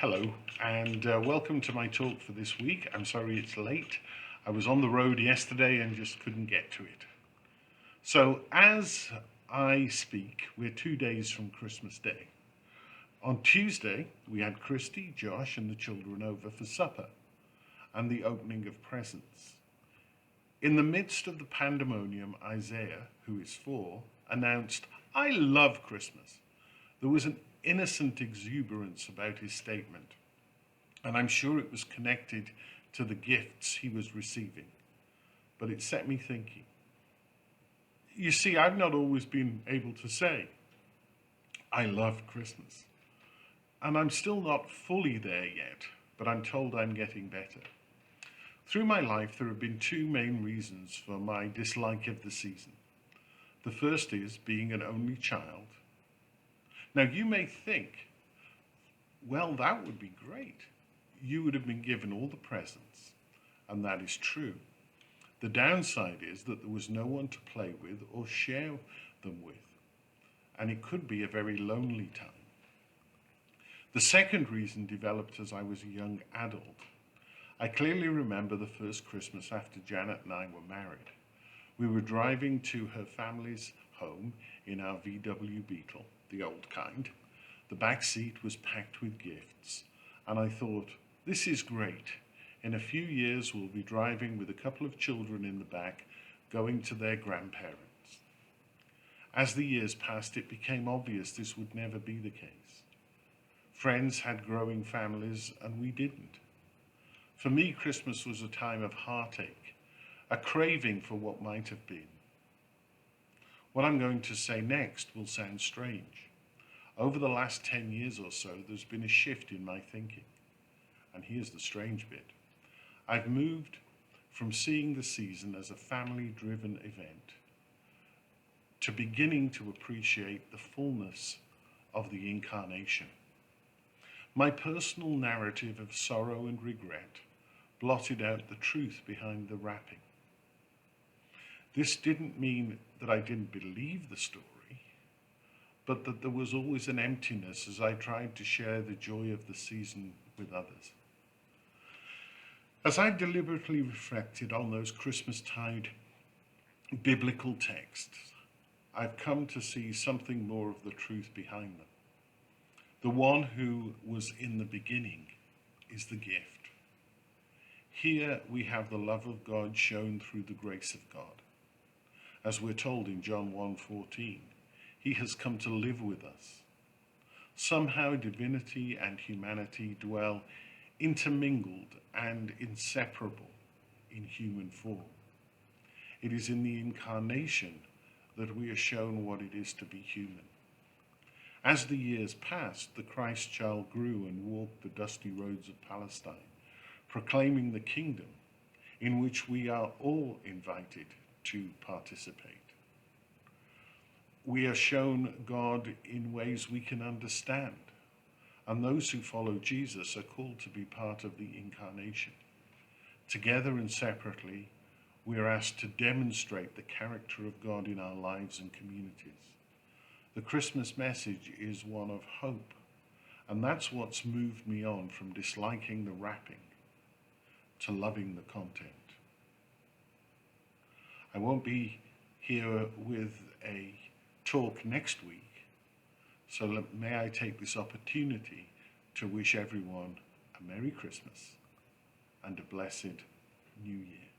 Hello, and welcome to my talk for this week. I'm sorry it's late. I was on the road yesterday and just couldn't get to it. So, as I speak, we're 2 days from Christmas Day. On Tuesday, we had Christy, Josh, and the children over for supper and the opening of presents. In the midst of the pandemonium, Isaiah, who is 4, announced, "I love Christmas." There was an innocent exuberance about his statement, and I'm sure it was connected to the gifts he was receiving. But it set me thinking. You see, I've not always been able to say, "I love Christmas." And I'm still not fully there yet, but I'm told I'm getting better. Through my life, there have been two main reasons for my dislike of the season. The first is being an only child. Now, you may think, well, that would be great. You would have been given all the presents, and that is true. The downside is that there was no one to play with or share them with, and it could be a very lonely time. The second reason developed as I was a young adult. I clearly remember the first Christmas after Janet and I were married. We were driving to her family's home in our VW Beetle, the old kind. The back seat was packed with gifts, and I thought, this is great. In a few years, we'll be driving with a couple of children in the back, going to their grandparents. As the years passed, it became obvious this would never be the case. Friends had growing families, and we didn't. For me, Christmas was a time of heartache, a craving for what might have been. What I'm going to say next will sound strange. Over the last 10 years or so, there's been a shift in my thinking. And here's the strange bit. I've moved from seeing the season as a family-driven event to beginning to appreciate the fullness of the incarnation. My personal narrative of sorrow and regret blotted out the truth behind the wrapping. This didn't mean that I didn't believe the story, but that there was always an emptiness as I tried to share the joy of the season with others. As I deliberately reflected on those Christmastide biblical texts, I've come to see something more of the truth behind them. The one who was in the beginning is the gift. Here we have the love of God shown through the grace of God. As we're told in John 1:14, he has come to live with us. Somehow divinity and humanity dwell intermingled and inseparable in human form. It is in the incarnation that we are shown what it is to be human. As the years passed, the Christ child grew and walked the dusty roads of Palestine, proclaiming the kingdom in which we are all invited to participate. We are shown God in ways we can understand, and those who follow Jesus are called to be part of the incarnation. Together and separately, we are asked to demonstrate the character of God in our lives and communities. The Christmas message is one of hope, and that's what's moved me on from disliking the wrapping to loving the content. I won't be here with a talk next week, so may I take this opportunity to wish everyone a Merry Christmas and a blessed New Year.